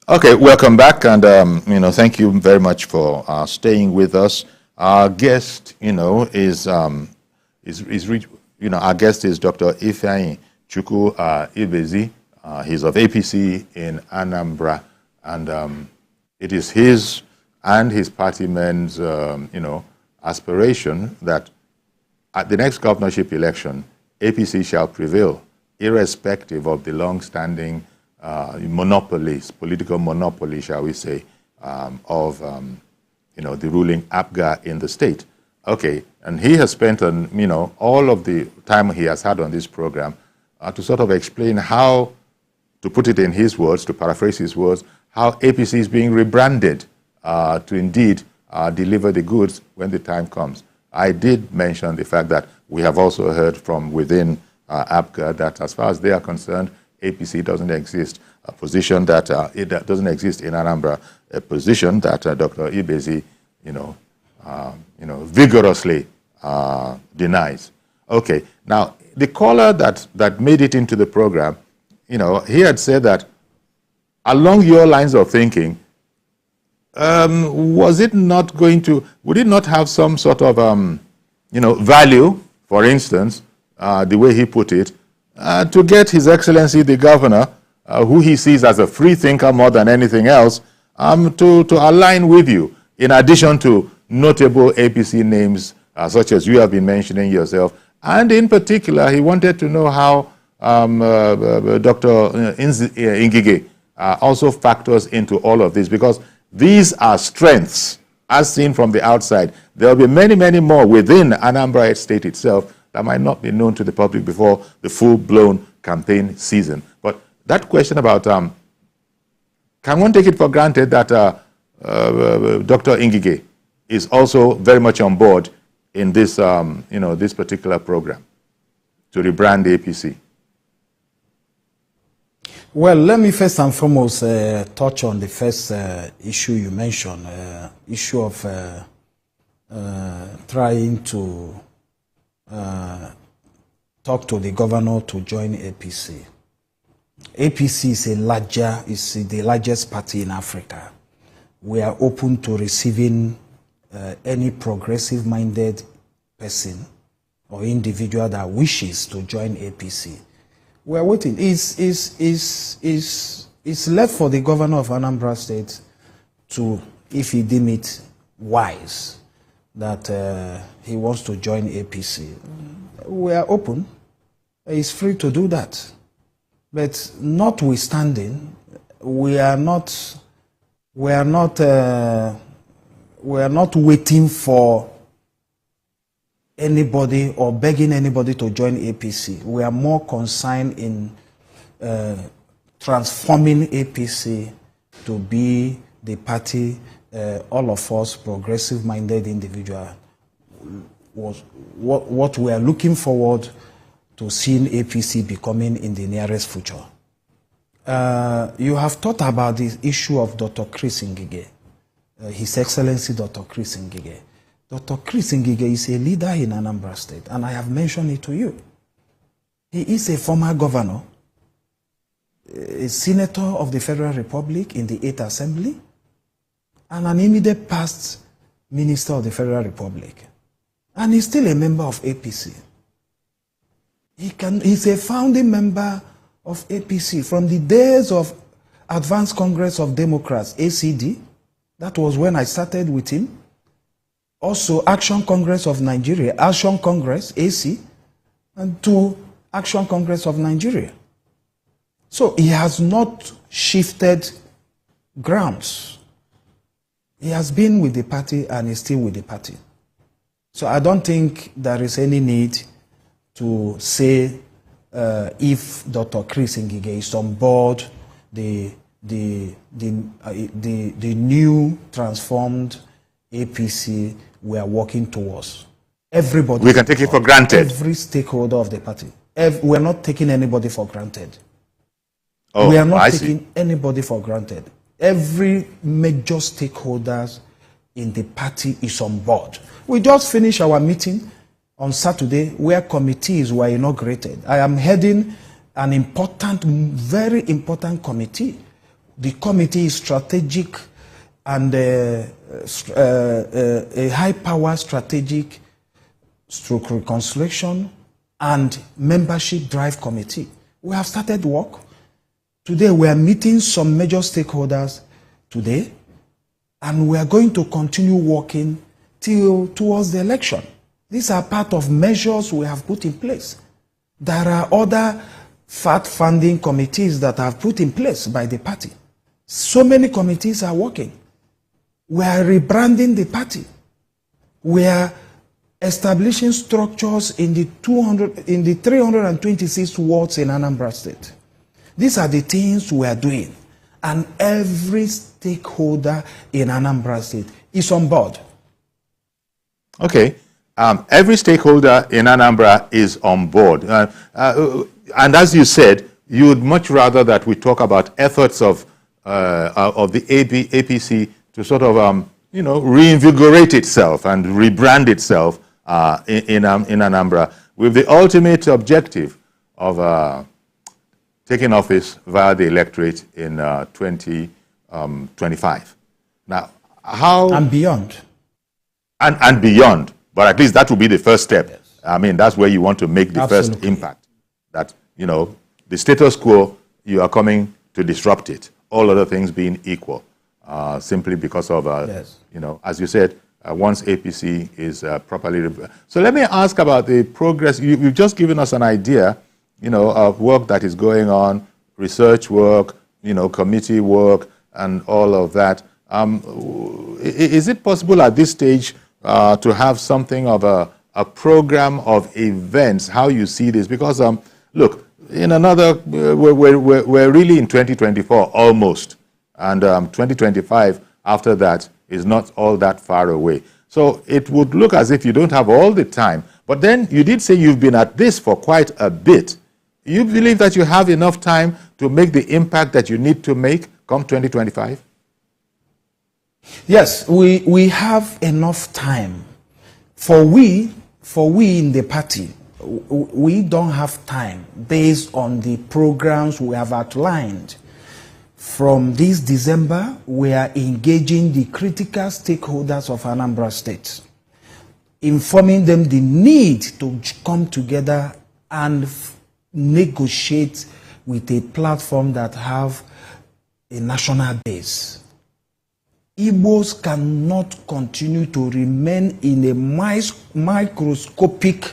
Okay, welcome back, and thank you very much for staying with us. Our guest, our guest is Dr. IfeanyiChukwu Ibezi. He's of APC in Anambra, and it is his and his party men's, aspiration that at the next governorship election, APC shall prevail, irrespective of the long-standing monopolies, political monopoly, shall we say, of the ruling APGA in the state. Okay, and he has spent all of the time he has had on this program to sort of explain how, to put it in his words, to paraphrase his words, how APC is being rebranded to indeed deliver the goods when the time comes. I did mention the fact that we have also heard from within APGA that as far as they are concerned, APC doesn't exist, a position that it doesn't exist in Anambra, a position that Dr. Ibezi, vigorously denies. Okay, now the caller that made it into the program, he had said that along your lines of thinking, would it not have some sort of, value, for instance, the way he put it, to get His Excellency the Governor, who he sees as a free thinker more than anything else, to align with you, in addition to notable APC names such as you have been mentioning yourself. And in particular, he wanted to know how Dr. Ngige also factors into all of this, because these are strengths, as seen from the outside. There will be many, many more within Anambra State itself that might not be known to the public before the full-blown campaign season. But that question about, can one take it for granted that Dr. Ngige is also very much on board in this, this particular program to rebrand the APC? Well, let me first and foremost touch on the first issue you mentioned, issue of trying to talk to the governor to join APC. APC is the largest party in Africa. We are open to receiving any progressive-minded person or individual that wishes to join APC. We are waiting. It's left for the governor of Anambra State to, if he deem it wise, that he wants to join APC. We are open. He's free to do that. But notwithstanding, we are not waiting for anybody or begging anybody to join APC. We are more concerned in transforming APC to be the party all of us progressive-minded individuals what we are looking forward to seeing APC becoming in the nearest future. You have thought about the issue of Dr. Chris Ngige, His Excellency Dr. Chris Ngige. Dr. Chris Ngige is a leader in Anambra State, and I have mentioned it to you. He is a former governor, a senator of the Federal Republic in the 8th Assembly, and an immediate past minister of the Federal Republic. And he's still a member of APC. He's a founding member of APC from the days of Advanced Congress of Democrats, ACD. That was when I started with him. Also, Action Congress of Nigeria, Action Congress, AC, and to Action Congress of Nigeria. So he has not shifted grounds. He has been with the party and is still with the party. So I don't think there is any need to say if Dr. Chris Ngige is on board the new transformed APC we are working towards. Everybody. We can take it for granted. Every stakeholder of the party. We are not taking anybody for granted. Oh, we are not taking anybody for granted. Every major stakeholder in the party is on board. We just finished our meeting on Saturday where committees were inaugurated. I am heading an important, very important committee The committee is strategic and a high-power strategic stroke reconciliation and membership drive committee. We have started work. Today we are meeting some major stakeholders today, and we are going to continue working towards the election. These are part of measures we have put in place. There are other fact-finding committees that have put in place by the party. So many committees are working. We are rebranding the party. We are establishing structures in the 326 wards in Anambra State. These are the things we are doing, and every stakeholder in Anambra State is on board. Okay. Every stakeholder in Anambra is on board. And as you said, you would much rather that we talk about efforts of the APC to sort of, reinvigorate itself and rebrand itself in Anambra, with the ultimate objective of taking office via the electorate in 2025. Now, how... And beyond. And beyond. But at least that will be the first step. Yes. I mean, that's where you want to make the Absolutely. first impact. That, the status quo, you are coming to disrupt it. All other things being equal, simply because of, yes. As you said, once APC is properly... So let me ask about the progress. You've just given us an idea, of work that is going on, research work, committee work, and all of that. Is it possible at this stage to have something of a program of events, how you see this? Because, look, in another, we're really in 2024 almost, and 2025 after that is not all that far away. So it would look as if you don't have all the time. But then you did say you've been at this for quite a bit. You believe that you have enough time to make the impact that you need to make come 2025? Yes, we have enough time. For we in the party, we don't have time based on the programs we have outlined. From this December, we are engaging the critical stakeholders of Anambra State, informing them the need to come together and negotiate with a platform that have a national base. Igbos cannot continue to remain in a microscopic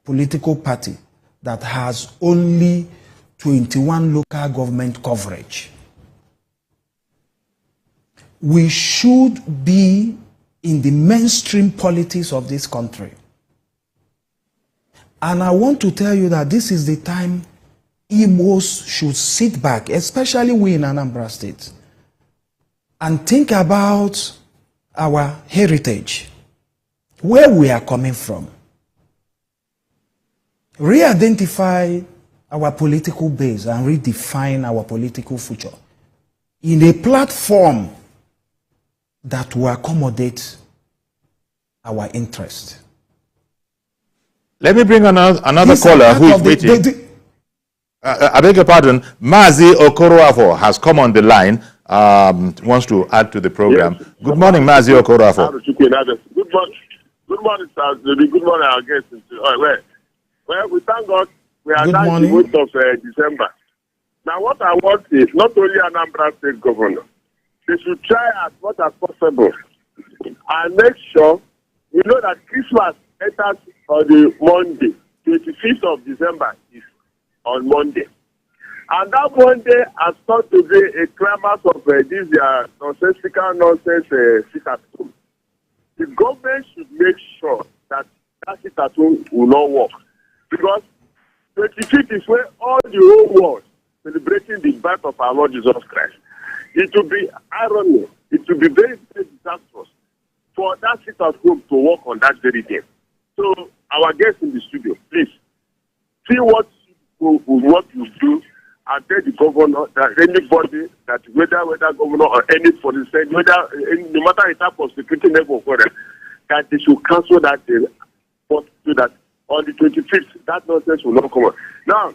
political party that has only 21 local government coverage. We should be in the mainstream politics of this country. And I want to tell you that this is the time Igbos should sit back, especially we in Anambra State, and think about our heritage, where we are coming from. Re-identify our political base and redefine our political future in a platform that will accommodate our interest. Let me bring another caller who is waiting. I beg your pardon. Mazi Okoroafo has come on the line, wants to add to the program. Yes. Good morning, Mazi Okoroafo. Good morning, sir. Good morning, our guests. Well, we thank God we are now in the month of December. Now, what I want is not only Anambra State governor, they should try as much as possible and make sure we know that Christmas enters on the Monday, 25th of December is on Monday. And that Monday has thought to be a climax of this nonsensical nonsense sit at home. The government should make sure that sit at home will not work. Because 25th is where all the whole world celebrating the birth of our Lord Jesus Christ. It will be irony. It will be very, very disastrous for that sit at home to work on that very day. So, our guests in the studio, please, see what you do and tell the governor that anybody that whether governor or any police, no matter the type of security level for them, that they should cancel that day, so that on the 25th, that nonsense will not come on. Now,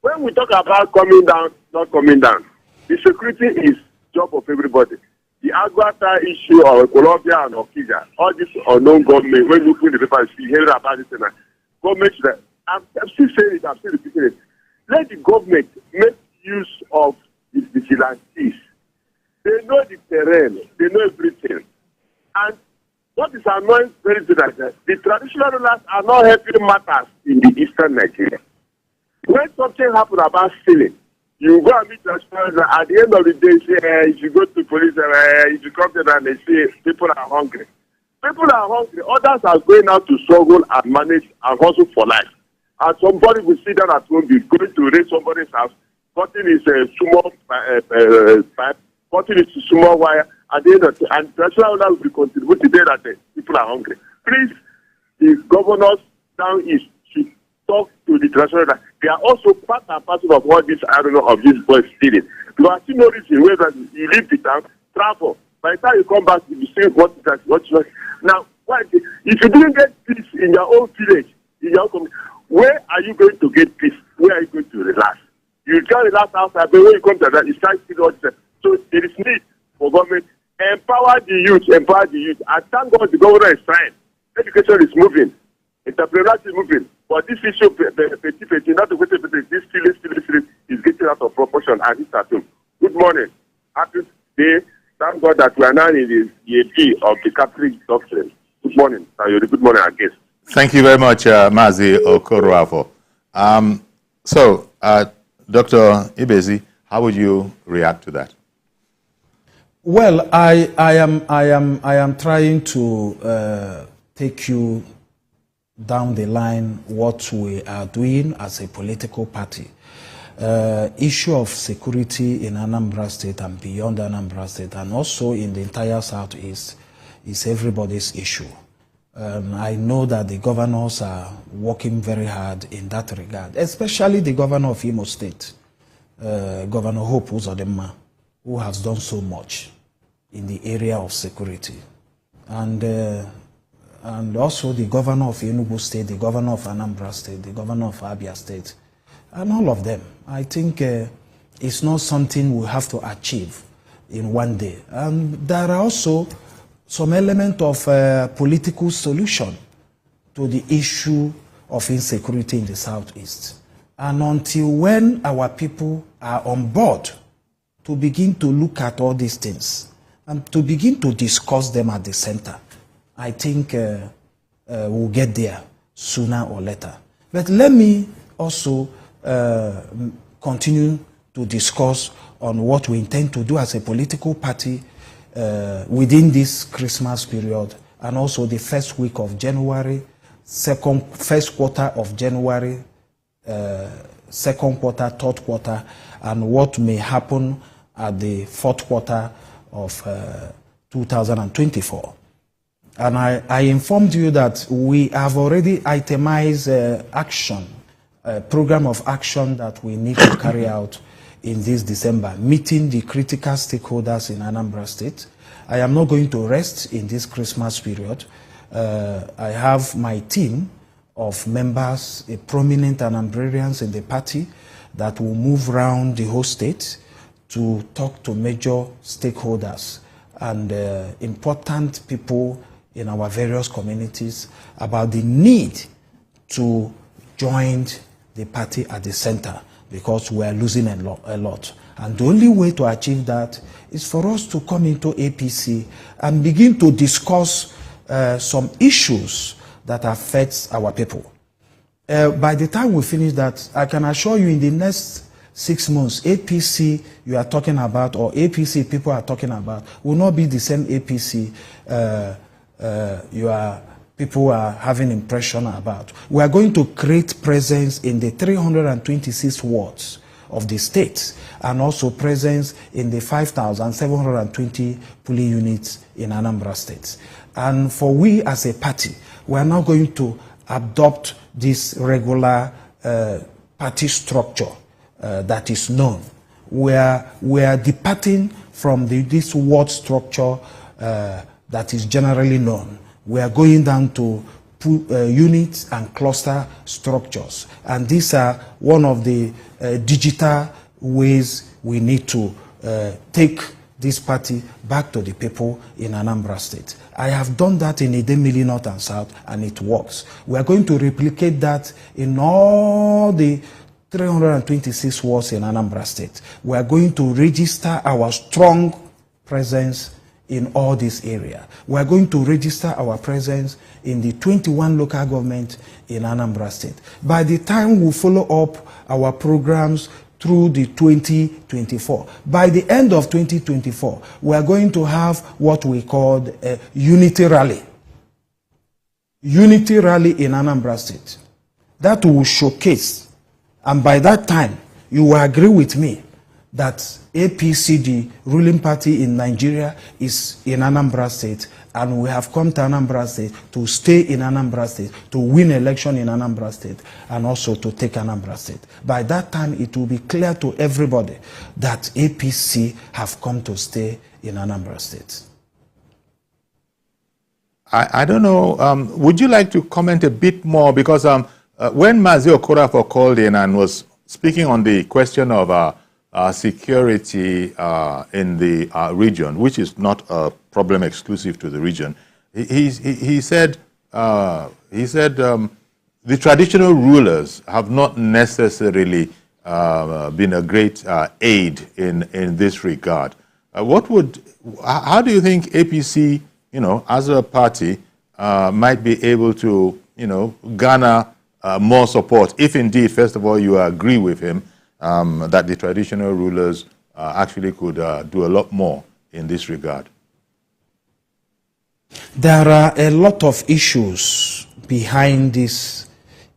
when we talk about coming down, not coming down, The security is job of everybody. The Aguata issue of Colombia and Okija, all this unknown government, when you put the papers, you hear about it, and government, I'm still saying it, I'm still repeating it. Let the government make use of the vigilantes. They know the terrain, they know everything. And what is annoying very good at that, the traditional rulers are not helping matters in the eastern Nigeria. When something happens about stealing, you go and meet the traditional, at the end of the day, say, if you go to police, if you come there and they say people are hungry. People are hungry, others are going out to struggle and manage and hustle for life. And somebody will sit down at home, be going to raise somebody's house, cutting his small pipe, cutting his small wire, at the end of the, and traditional owners will be contributing there that people are hungry. Please, the governors down east should talk to the traditional owners. They are also part and parcel of all this, I don't know, of this boy stealing. You are still no reason whether you leave the town, travel. By the time you come back, you see what you want. Now, if you didn't get peace in your own village, in your own community, where are you going to get peace? Where are you going to relax? You can't relax outside, but when you come to that, you start stealing all this. So there is need for government. Empower the youth, empower the youth. And thank God the governor is trying. Education is moving. Entrepreneurship is moving. But this issue, this stealing is getting out of proportion and it's at home. Good morning. Happy day. Thank God that we are now in the EAP of the Catholic doctrine. Good morning. Good morning, I guess. Thank you very much, Mazi Okoroafo. Dr. Ibezi, how would you react to that? Well, I am trying to take you down the line what we are doing as a political party. Issue of security in Anambra State and beyond Anambra State, and also in the entire Southeast, is everybody's issue. I know that the governors are working very hard in that regard, especially the governor of Imo State, Governor Hope Uzodimma, who has done so much in the area of security. And also the governor of Enugu State, the governor of Anambra State, the governor of Abia State, and all of them. I think it's not something we have to achieve in one day. And there are also some element of political solution to the issue of insecurity in the Southeast. And until when our people are on board to begin to look at all these things and to begin to discuss them at the center, I think we'll get there sooner or later. But let me also continue to discuss on what we intend to do as a political party within this Christmas period, and also the first week of January, first quarter of January, second quarter, third quarter, and what may happen at the fourth quarter of 2024. And I informed you that we have already itemized action, a program of action that we need to carry out in this December, meeting the critical stakeholders in Anambra State. I am not going to rest in this Christmas period. I have my team of members, prominent Anambrarians in the party, that will move around the whole state to talk to major stakeholders and important people in our various communities about the need to join the party at the center, because we are losing a lot. And the only way to achieve that is for us to come into APC and begin to discuss some issues that affect our people. By the time we finish that, I can assure you in the next 6 months, APC you are talking about, or APC people are talking about, will not be the same APC people are having impression about. We are going to create presence in the 326 wards of the state, and also presence in the 5,720 polling units in Anambra State. And for we as a party, we are now going to adopt this regular party structure that is known. We are departing from this ward structure that is generally known. We are going down to units and cluster structures. And these are one of the digital ways we need to take this party back to the people in Anambra State. I have done that in Idemili North and South, and it works. We are going to replicate that in all the 326 wards in Anambra State. We are going to register our strong presence in all this area. We are going to register our presence in the 21 local governments in Anambra State. By the time we follow up our programs through the 2024, by the end of 2024, we are going to have what we call a unity rally. Unity rally in Anambra State. That will showcase, and by that time, you will agree with me that APC, the ruling party in Nigeria, is in Anambra State, and we have come to Anambra State to stay in Anambra State, to win election in Anambra State, and also to take Anambra State. By that time, it will be clear to everybody that APC have come to stay in Anambra State. I don't know, would you like to comment a bit more? Because when Mazi Okorafor called in and was speaking on the question of security in the region, which is not a problem exclusive to the region, he said the traditional rulers have not necessarily been a great aid in this regard. How do you think APC, as a party, might be able to, garner more support, if indeed, first of all, you agree with him that the traditional rulers actually could do a lot more in this regard? There are a lot of issues behind this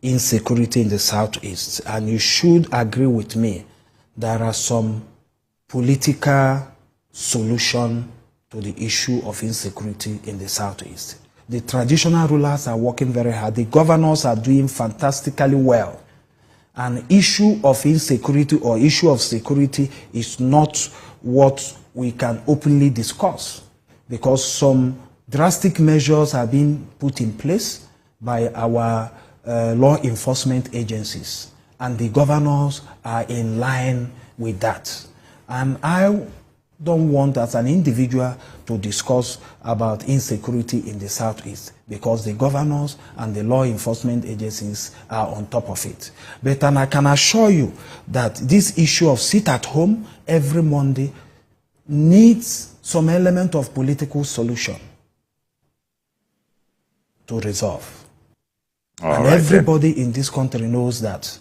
insecurity in the Southeast, and you should agree with me. There are some political solutions to the issue of insecurity in the Southeast. The traditional rulers are working very hard. The governors are doing fantastically well. An issue of insecurity or issue of security is not what we can openly discuss, because some drastic measures are being put in place by our law enforcement agencies, and the governors are in line with that. And I don't want, as an individual, to discuss about insecurity in the Southeast, because the governors and the law enforcement agencies are on top of it. But I can assure you that this issue of sit at home every Monday needs some element of political solution to resolve. And everybody in this country knows that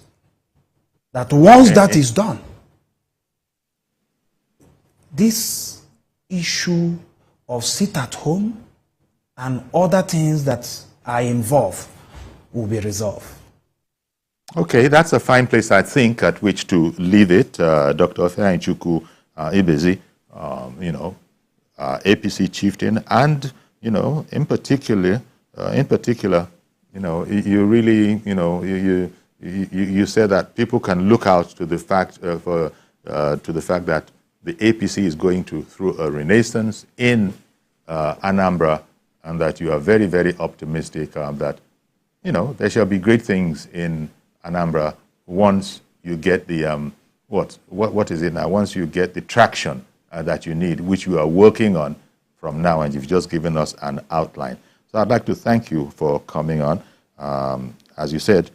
once that is done, this issue of sit at home and other things that are involved will be resolved. Okay, that's a fine place, I think, at which to leave it. Dr. IfeanyiChukwu Ibezi, APC chieftain, and, in particular, you really, you said that people can look out to the fact that the APC is going through a renaissance in Anambra, and that you are very, very optimistic that, there shall be great things in Anambra once you get the, what is it now? Once you get the traction that you need, which you are working on from now, and you've just given us an outline. So I'd like to thank you for coming on. As you said,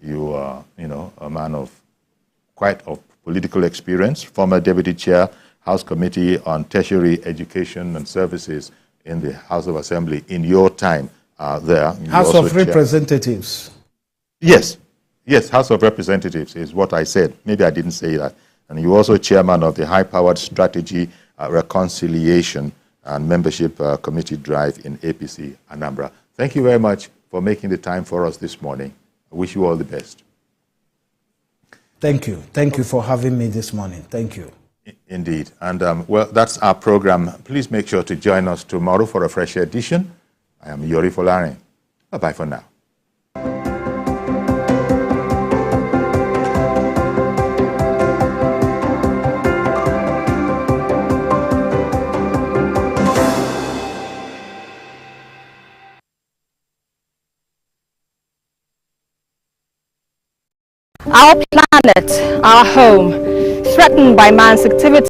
you are, a man of quite of political experience, former Deputy Chair, House Committee on Tertiary Education and Services in the House of Assembly in your time there. House of Representatives. Yes, House of Representatives is what I said. Maybe I didn't say that. And you're also chairman of the High-Powered Strategy, Reconciliation and Membership Committee Drive in APC Anambra. Thank you very much for making the time for us this morning. I wish you all the best. Thank you. Thank you for having me this morning. Thank you. Indeed. And, that's our program. Please make sure to join us tomorrow for a fresh edition. I am Yori Folare. Bye-bye for now. Our planet, our home, threatened by man's activity.